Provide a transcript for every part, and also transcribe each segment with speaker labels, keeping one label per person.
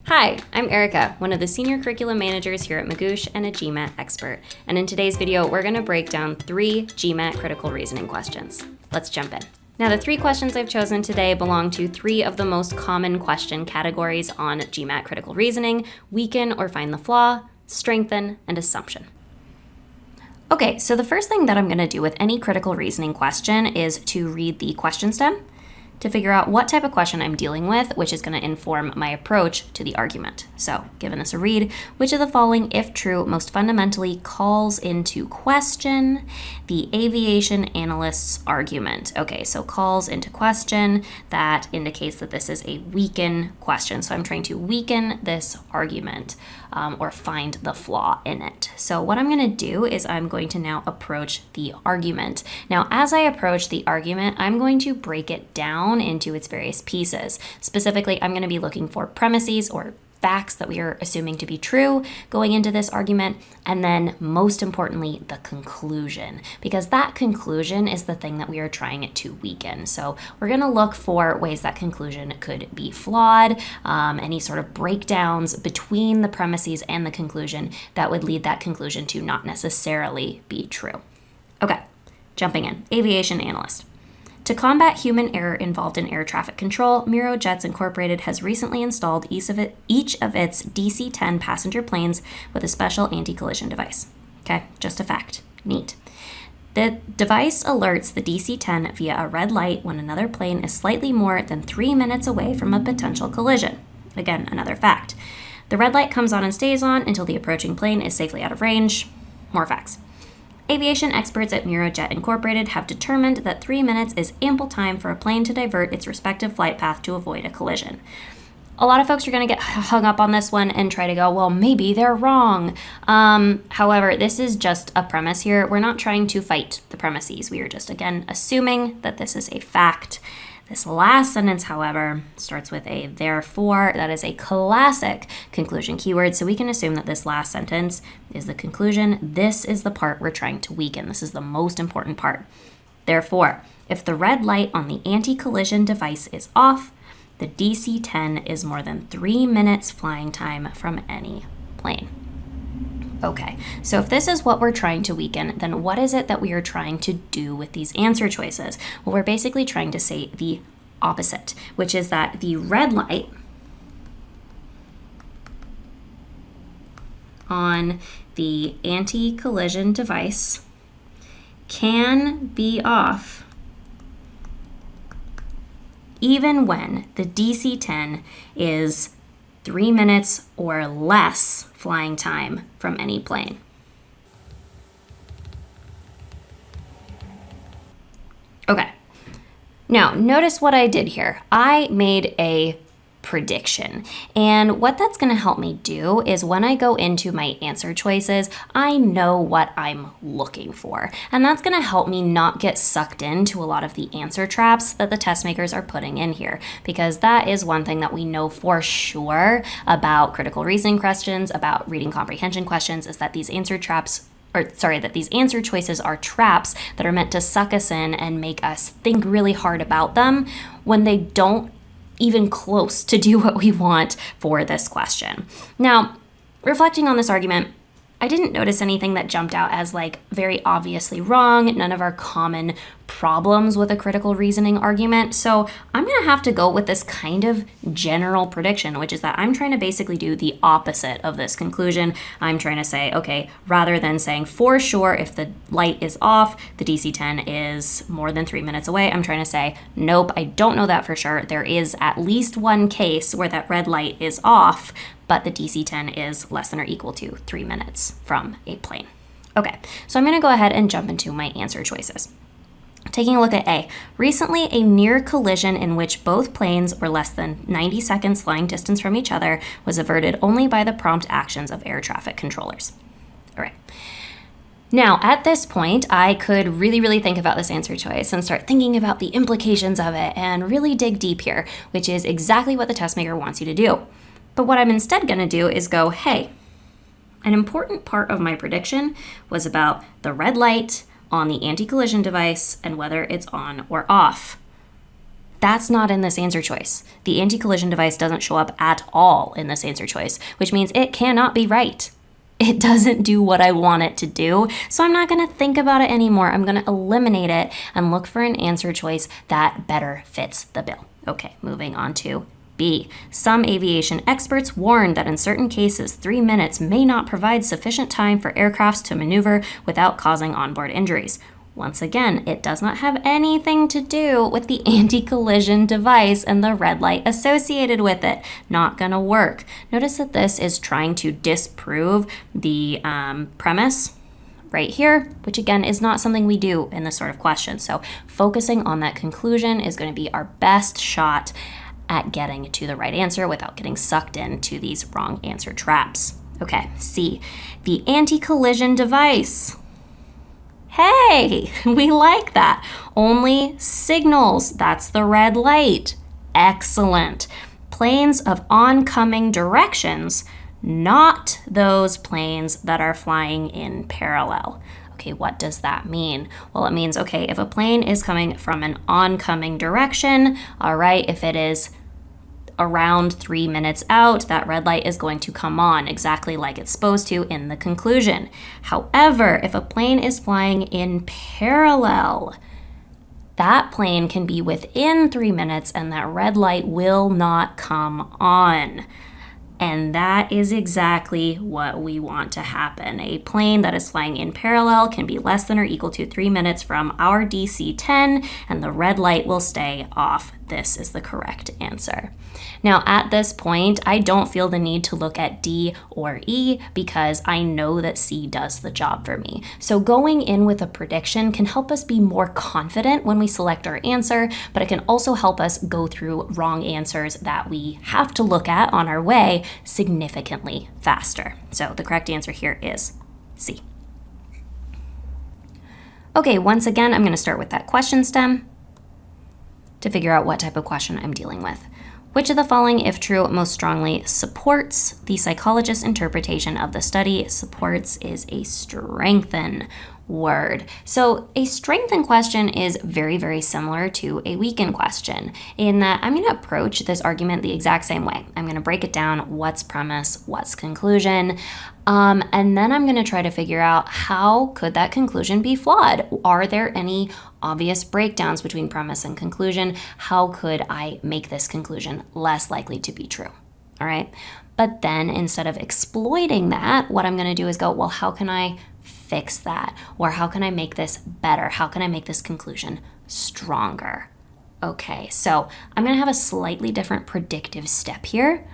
Speaker 1: Hi, I'm Erika, one of the senior curriculum managers here at Magoosh and a GMAT expert. And in today's video, we're going to break down 3 GMAT critical reasoning questions. Let's jump in. Now, the 3 questions I've chosen today belong to 3 of the most common question categories on GMAT critical reasoning: weaken or find the flaw, strengthen, and assumption. Okay, so the first thing that I'm going to do with any critical reasoning question is to read the question stem to figure out what type of question I'm dealing with, which is going to inform my approach to the argument. So, given this a read, which of the following, if true, most fundamentally calls into question the aviation analyst's argument? Okay, so calls into question, that indicates that this is a weaken question. So I'm trying to weaken this argument or find the flaw in it. So what I'm going to do is I'm going to now approach the argument. Now, as I approach the argument, I'm going to break it down into its various pieces. Specifically, I'm going to be looking for premises or facts that we are assuming to be true going into this argument, and then most importantly, the conclusion, because that conclusion is the thing that we are trying to weaken. So we're going to look for ways that conclusion could be flawed, any sort of breakdowns between the premises and the conclusion that would lead that conclusion to not necessarily be true. Okay, jumping in. Aviation analyst. To combat human error involved in air traffic control, Miro Jets Incorporated has recently installed each of its DC-10 passenger planes with a special anti-collision device. Okay, just a fact. Neat. The device alerts the DC-10 via a red light when another plane is slightly more than 3 minutes away from a potential collision. Again, another fact. The red light comes on and stays on until the approaching plane is safely out of range. More facts. Aviation experts at Miro Jet Incorporated have determined that 3 minutes is ample time for a plane to divert its respective flight path to avoid a collision. A lot of folks are going to get hung up on this one and try to go, well, maybe they're wrong. However, this is just a premise here. We're not trying to fight the premises. We are just, again, assuming that this is a fact. This last sentence, however, starts with a therefore. That is a classic conclusion keyword, so we can assume that this last sentence is the conclusion. This is the part we're trying to weaken. This is the most important part. Therefore, if the red light on the anti-collision device is off, the DC-10 is more than 3 minutes flying time from any plane. Okay, so if this is what we're trying to weaken, then what is it that we are trying to do with these answer choices? Well, we're basically trying to say the opposite, which is that the red light on the anti-collision device can be off even when the DC-10 is 3 minutes or less flying time from any plane. Okay, now notice what I did here. I made a prediction, and what that's going to help me do is when I go into my answer choices, I know what I'm looking for, and that's going to help me not get sucked into a lot of the answer traps that the test makers are putting in here, because that is one thing that we know for sure about critical reasoning questions, about reading comprehension questions, is that these answer choices are traps that are meant to suck us in and make us think really hard about them when they don't even close to do what we want for this question. Now, reflecting on this argument, I didn't notice anything that jumped out as very obviously wrong, none of our common problems with a critical reasoning argument. So I'm going to have to go with this kind of general prediction, which is that I'm trying to basically do the opposite of this conclusion. I'm trying to say, okay, rather than saying for sure if the light is off, the DC-10 is more than 3 minutes away, I'm trying to say, nope, I don't know that for sure. There is at least one case where that red light is off, but the DC-10 is less than or equal to 3 minutes from a plane. Okay, so I'm going to go ahead and jump into my answer choices. Taking a look at A, recently a near collision in which both planes were less than 90 seconds flying distance from each other was averted only by the prompt actions of air traffic controllers. All right. Now, at this point, I could really think about this answer choice and start thinking about the implications of it and really dig deep here, which is exactly what the test maker wants you to do. But what I'm instead going to do is go, hey, an important part of my prediction was about the red light on the anti-collision device and whether it's on or off. That's not in this answer choice. The anti-collision device doesn't show up at all in this answer choice, which means it cannot be right. It doesn't do what I want it to do, so I'm not going to think about it anymore. I'm going to eliminate it and look for an answer choice that better fits the bill. Okay, moving on to B. Some aviation experts warn that in certain cases, 3 minutes may not provide sufficient time for aircrafts to maneuver without causing onboard injuries. Once again, it does not have anything to do with the anti-collision device and the red light associated with it. Not gonna work. Notice that this is trying to disprove the premise right here, which again is not something we do in this sort of question. So focusing on that conclusion is going to be our best shot at getting to the right answer without getting sucked into these wrong answer traps. Okay, C. The anti-collision device. Hey, we like that. Only signals. That's the red light. Excellent. Planes of oncoming directions, not those planes that are flying in parallel. Okay, what does that mean? Well, it means, okay, if a plane is coming from an oncoming direction, all right, if it is around 3 minutes out, that red light is going to come on exactly like it's supposed to in the conclusion. However, if a plane is flying in parallel, that plane can be within 3 minutes and that red light will not come on. And that is exactly what we want to happen. A plane that is flying in parallel can be less than or equal to 3 minutes from our DC-10, and the red light will stay off. This is the correct answer. Now, at this point, I don't feel the need to look at D or E because I know that C does the job for me. So going in with a prediction can help us be more confident when we select our answer, but it can also help us go through wrong answers that we have to look at on our way significantly faster. So the correct answer here is C. Okay, once again, I'm going to start with that question stem to figure out what type of question I'm dealing with. Which of the following, if true, most strongly supports the psychologist's interpretation of the study? Supports is a strengthen word. So a strengthen question is very, very similar to a weaken question in that I'm going to approach this argument the exact same way. I'm going to break it down, what's premise, what's conclusion, and then I'm going to try to figure out how could that conclusion be flawed? Are there any obvious breakdowns between premise and conclusion? How could I make this conclusion less likely to be true? All right. But then instead of exploiting that, what I'm going to do is go, well, how can I fix that? Or how can I make this better? How can I make this conclusion stronger? Okay, so I'm going to have a slightly different predictive step here,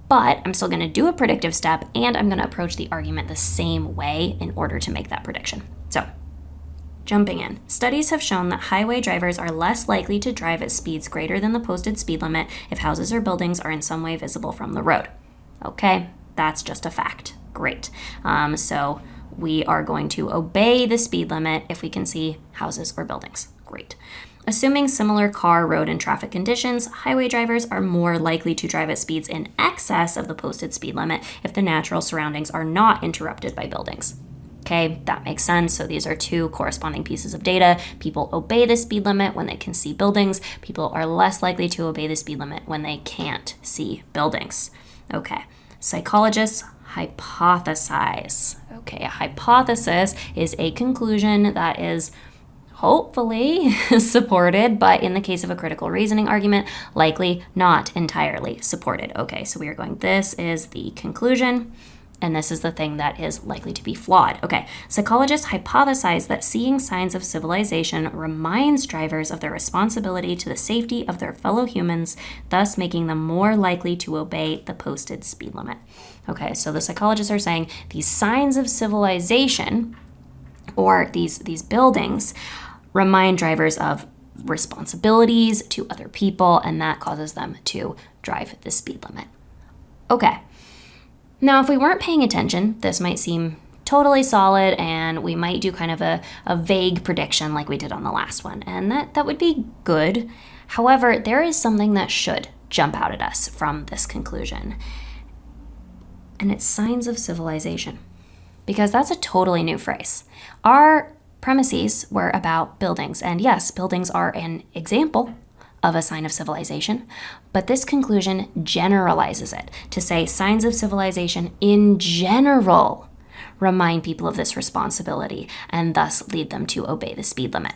Speaker 1: but I'm still going to do a predictive step and I'm going to approach the argument the same way in order to make that prediction. So jumping in, studies have shown that highway drivers are less likely to drive at speeds greater than the posted speed limit if houses or buildings are in some way visible from the road. Okay, that's just a fact. Great. So we are going to obey the speed limit if we can see houses or buildings. Great. Assuming similar car, road, and traffic conditions, highway drivers are more likely to drive at speeds in excess of the posted speed limit if the natural surroundings are not interrupted by buildings. Okay, that makes sense. So these are two corresponding pieces of data. People obey the speed limit when they can see buildings. People are less likely to obey the speed limit when they can't see buildings. Okay, psychologists hypothesize. Okay, a hypothesis is a conclusion that is hopefully supported, but in the case of a critical reasoning argument, likely not entirely supported. Okay, so we are going, this is the conclusion, and this is the thing that is likely to be flawed. Okay, psychologists hypothesize that seeing signs of civilization reminds drivers of their responsibility to the safety of their fellow humans, thus making them more likely to obey the posted speed limit. Okay, so the psychologists are saying these signs of civilization or these buildings remind drivers of responsibilities to other people, and that causes them to drive the speed limit. Okay. Now, if we weren't paying attention, this might seem totally solid, and we might do kind of a vague prediction like we did on the last one, and that would be good. However, there is something that should jump out at us from this conclusion, and it's signs of civilization, because that's a totally new phrase. Our premises were about buildings, and yes, buildings are an example of a sign of civilization, but this conclusion generalizes it to say signs of civilization in general remind people of this responsibility and thus lead them to obey the speed limit.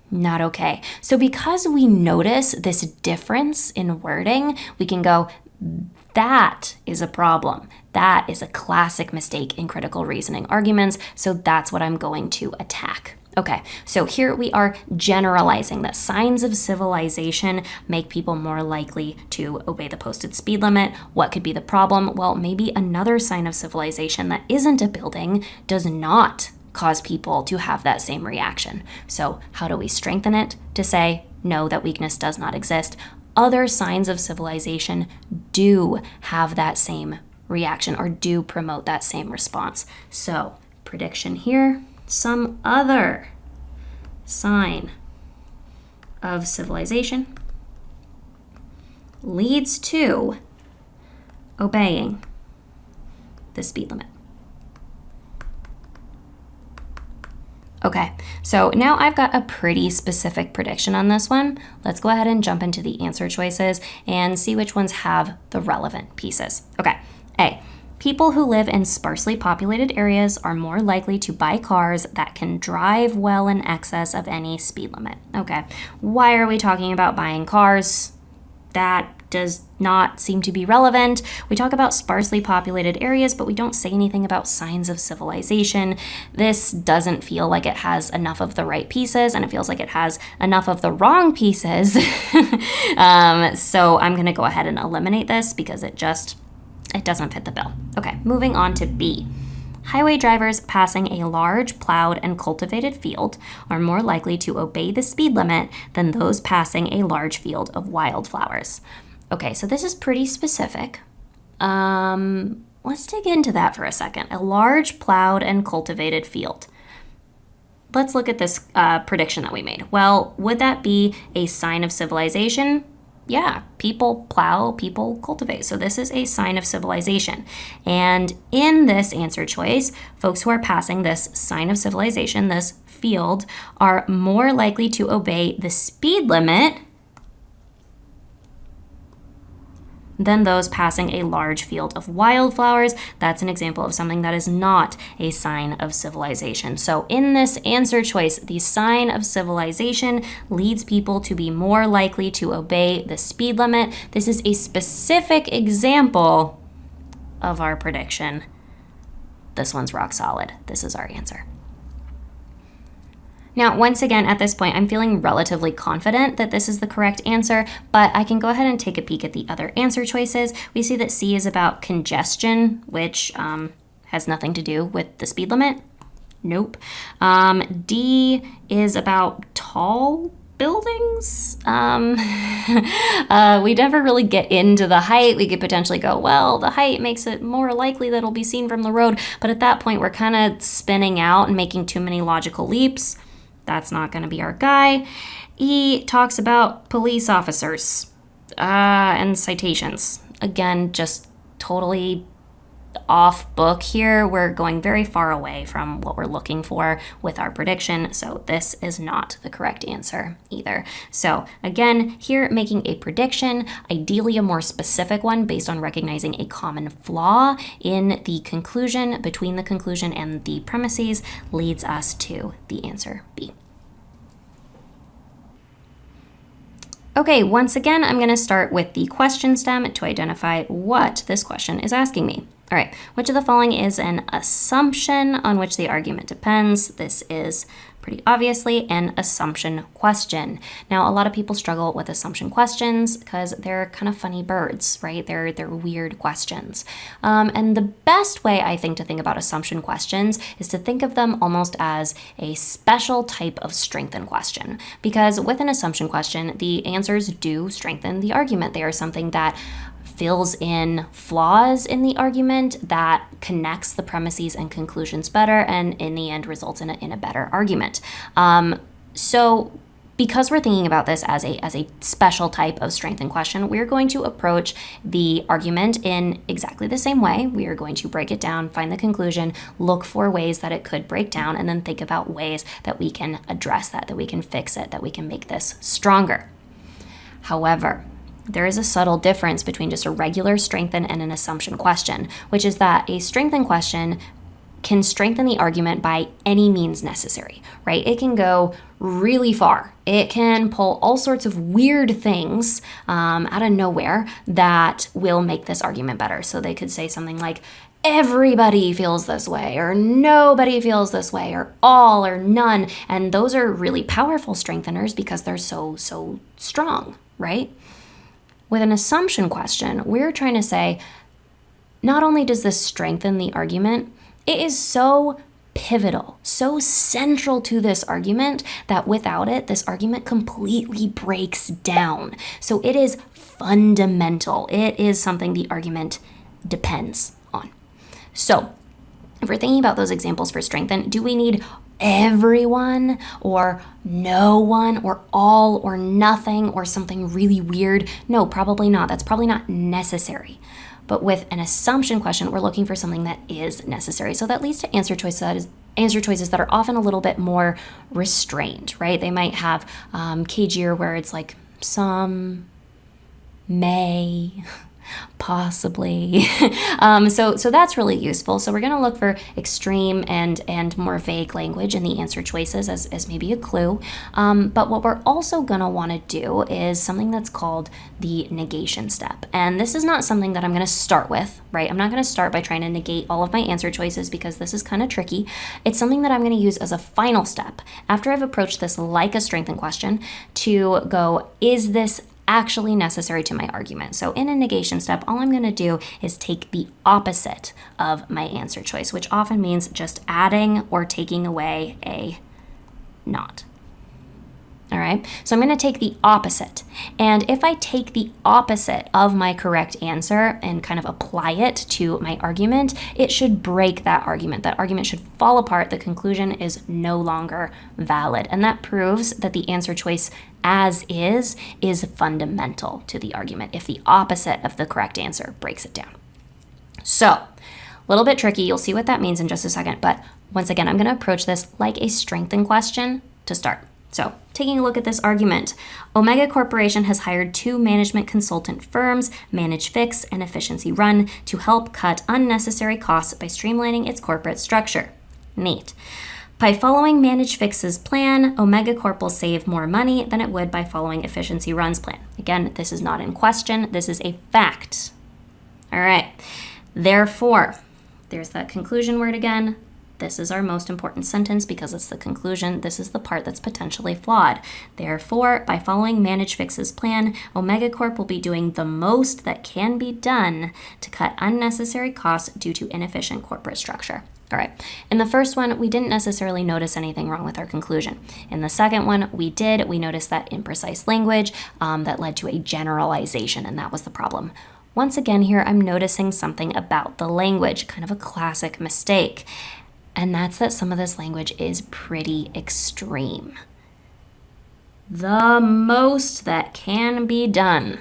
Speaker 1: Not okay. So because we notice this difference in wording, we can go, that is a problem. That is a classic mistake in critical reasoning arguments, so that's what I'm going to attack. Okay, so here we are generalizing that signs of civilization make people more likely to obey the posted speed limit. What could be the problem? Well, maybe another sign of civilization that isn't a building does not cause people to have that same reaction. So how do we strengthen it to say, no, that weakness does not exist? Other signs of civilization do have that same reaction or do promote that same response. So prediction here, some other sign of civilization leads to obeying the speed limit. Okay, so now I've got a pretty specific prediction on this one. Let's go ahead and jump into the answer choices and see which ones have the relevant pieces. Okay, A, people who live in sparsely populated areas are more likely to buy cars that can drive well in excess of any speed limit. Okay, why are we talking about buying cars? That does not seem to be relevant. We talk about sparsely populated areas, but we don't say anything about signs of civilization. This doesn't feel like it has enough of the right pieces, and it feels like it has enough of the wrong pieces. So I'm going to go ahead and eliminate this because it doesn't fit the bill. Okay, moving on to B. Highway drivers passing a large plowed and cultivated field are more likely to obey the speed limit than those passing a large field of wildflowers. Okay, so this is pretty specific. Let's dig into that for a second. A large plowed and cultivated field. Let's look at this prediction that we made. Well, would that be a sign of civilization? Yeah, people plow, people cultivate. So this is a sign of civilization. And in this answer choice, folks who are passing this sign of civilization, this field, are more likely to obey the speed limit than those passing a large field of wildflowers. That's an example of something that is not a sign of civilization. So in this answer choice, the sign of civilization leads people to be more likely to obey the speed limit. This is a specific example of our prediction. This one's rock solid. This is our answer. Now, once again, at this point, I'm feeling relatively confident that this is the correct answer, but I can go ahead and take a peek at the other answer choices. We see that C is about congestion, which has nothing to do with the speed limit. Nope. D is about tall buildings. We never really get into the height. We could potentially go, well, the height makes it more likely that it'll be seen from the road, but at that point, we're kind of spinning out and making too many logical leaps. That's not going to be our guy. E talks about police officers and citations. Again, just totally off book here. We're going very far away from what we're looking for with our prediction, so this is not the correct answer either. So again, here making a prediction, ideally a more specific one based on recognizing a common flaw in the conclusion, between the conclusion and the premises, leads us to the answer B. Okay, once again, I'm going to start with the question stem to identify what this question is asking me. All right, which of the following is an assumption on which the argument depends? This is pretty obviously an assumption question. Now, a lot of people struggle with assumption questions because they're kind of funny birds, right? They're weird questions. And the best way, I think, to think about assumption questions is to think of them almost as a special type of strengthen question. Because with an assumption question, the answers do strengthen the argument. They are something that fills in flaws in the argument, that connects the premises and conclusions better, and in the end results in a better argument. So because we're thinking about this as a special type of strengthen question, we're going to approach the argument in exactly the same way. We are going to break it down, find the conclusion, look for ways that it could break down, and then think about ways that we can address that we can fix it, that we can make this stronger. However, there is a subtle difference between just a regular strengthen and an assumption question, which is that a strengthen question can strengthen the argument by any means necessary, right? It can go really far. It can pull all sorts of weird things out of nowhere that will make this argument better. So they could say something like, everybody feels this way, or nobody feels this way, or all or none. And those are really powerful strengtheners because they're so strong, right? With an assumption question, we're trying to say, not only does this strengthen the argument, it is so pivotal, so central to this argument that without it, this argument completely breaks down. So it is fundamental. It is something the argument depends on. So if we're thinking about those examples for strengthen, do we need everyone or no one or all or nothing or something really weird? No, probably not. That's probably not necessary. But with an assumption question, we're looking for something that is necessary. So that leads to answer choices that are often a little bit more restrained, right? They might have cagier where it's like some, may, possibly. So that's really useful. So we're going to look for extreme and more vague language in the answer choices as maybe a clue. But what we're also going to want to do is something that's called the negation step. And this is not something that I'm going to start with, right? I'm not going to start by trying to negate all of my answer choices because this is kind of tricky. It's something that I'm going to use as a final step after I've approached this like a strengthen question to go, is this actually necessary to my argument? So in a negation step, all I'm going to do is take the opposite of my answer choice, which often means just adding or taking away a not. All right, so I'm going to take the opposite. And if I take the opposite of my correct answer and kind of apply it to my argument, it should break that argument. That argument should fall apart. The conclusion is no longer valid. And that proves that the answer choice as is fundamental to the argument if the opposite of the correct answer breaks it down. So, a little bit tricky. You'll see what that means in just a second. But once again, I'm going to approach this like a strengthen question to start. So, taking a look at this argument, Omega Corporation has hired 2 management consultant firms, Manage Fix and Efficiency Run, to help cut unnecessary costs by streamlining its corporate structure. Neat. By following Manage Fix's plan, Omega Corp will save more money than it would by following Efficiency Run's plan. Again, this is not in question. This is a fact. All right. Therefore, there's that conclusion word again. This is our most important sentence because it's the conclusion. This is the part that's potentially flawed. Therefore, by following Manage Fix's plan, Omega Corp will be doing the most that can be done to cut unnecessary costs due to inefficient corporate structure. All right, in the first one, we didn't necessarily notice anything wrong with our conclusion. In the second one, we did. We noticed that imprecise language that led to a generalization, and that was the problem. Once again here, I'm noticing something about the language, kind of a classic mistake. And that's that some of this language is pretty extreme. The most that can be done.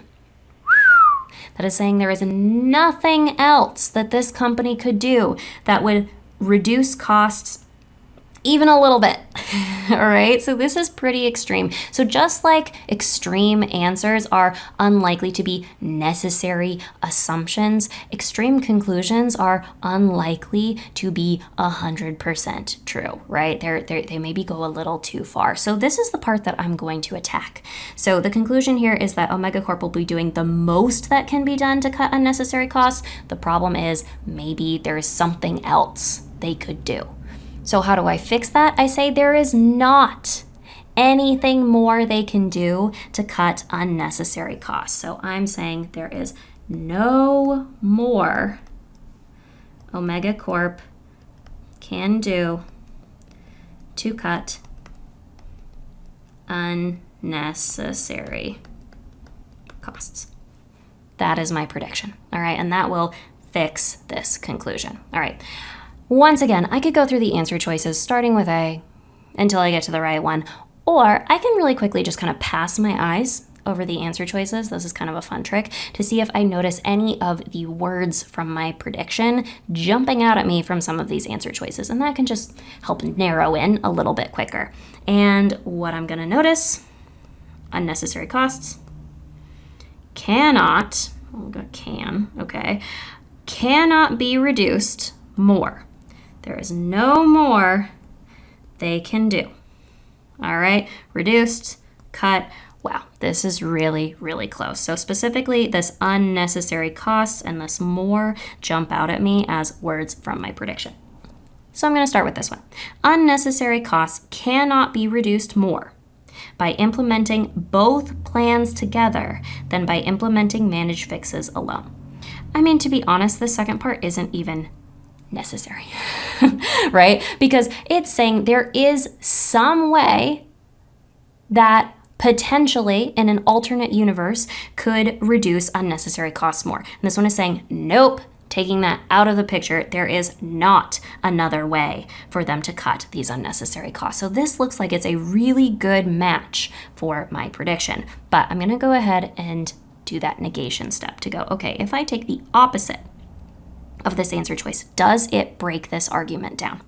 Speaker 1: That is saying there is nothing else that this company could do that would reduce costs even a little bit. All right, so this is pretty extreme. So just like extreme answers are unlikely to be necessary assumptions, extreme conclusions are unlikely to be 100% true, right? They maybe go a little too far. So this is the part that I'm going to attack. So the conclusion here is that Omega Corp will be doing the most that can be done to cut unnecessary costs. The problem is maybe there is something else they could do. So how do I fix that? I say there is not anything more they can do to cut unnecessary costs. So I'm saying there is no more Omega Corp can do to cut unnecessary costs. That is my prediction. All right, and that will fix this conclusion. All right. Once again, I could go through the answer choices starting with A until I get to the right one, or I can really quickly just kind of pass my eyes over the answer choices. This is kind of a fun trick to see if I notice any of the words from my prediction jumping out at me from some of these answer choices, and that can just help narrow in a little bit quicker. And what I'm going to notice, unnecessary costs, cannot, we'll go can, okay, cannot be reduced more. There is no more they can do. All right, reduced, cut. Wow, this is really, really close. So specifically, this unnecessary costs and this more jump out at me as words from my prediction. So I'm going to start with this one. Unnecessary costs cannot be reduced more by implementing both plans together than by implementing managed fixes alone. I mean, to be honest, the second part isn't even necessary, right? Because it's saying there is some way that potentially in an alternate universe could reduce unnecessary costs more. And this one is saying, nope, taking that out of the picture, there is not another way for them to cut these unnecessary costs. So this looks like it's a really good match for my prediction. But I'm gonna go ahead and do that negation step to go, okay, if I take the opposite of this answer choice, does it break this argument down?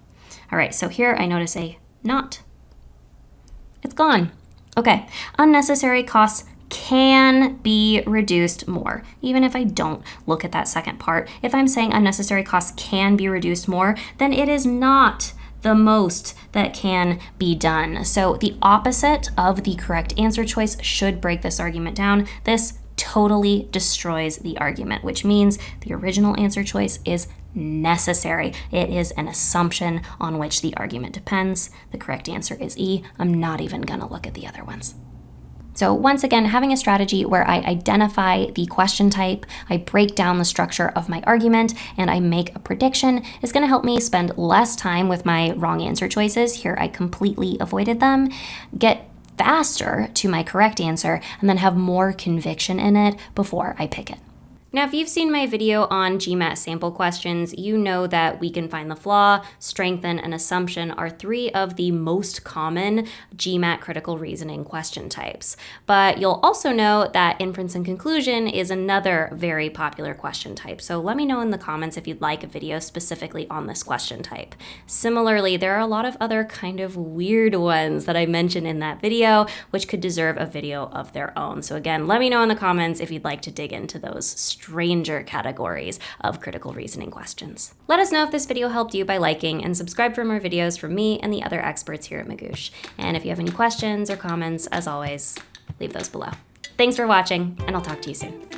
Speaker 1: All right, so here I notice a not. It's gone. Okay, unnecessary costs can be reduced more. Even if I don't look at that second part, if I'm saying unnecessary costs can be reduced more, then it is not the most that can be done. So the opposite of the correct answer choice should break this argument down. This totally destroys the argument, which means the original answer choice is necessary. It is an assumption on which the argument depends. The correct answer is E. I'm not even going to look at the other ones. So once again, having a strategy where I identify the question type, I break down the structure of my argument, and I make a prediction is going to help me spend less time with my wrong answer choices. Here I completely avoided them. Get faster to my correct answer, and then have more conviction in it before I pick it. Now, if you've seen my video on GMAT sample questions, you know that we can find the flaw, strengthen, and assumption are three of the most common GMAT critical reasoning question types. But you'll also know that inference and conclusion is another very popular question type. So let me know in the comments if you'd like a video specifically on this question type. Similarly, there are a lot of other kind of weird ones that I mentioned in that video, which could deserve a video of their own. So again, let me know in the comments if you'd like to dig into those stranger categories of critical reasoning questions. Let us know if this video helped you by liking, and subscribe for more videos from me and the other experts here at Magoosh. And if you have any questions or comments, as always, leave those below. Thanks for watching, and I'll talk to you soon.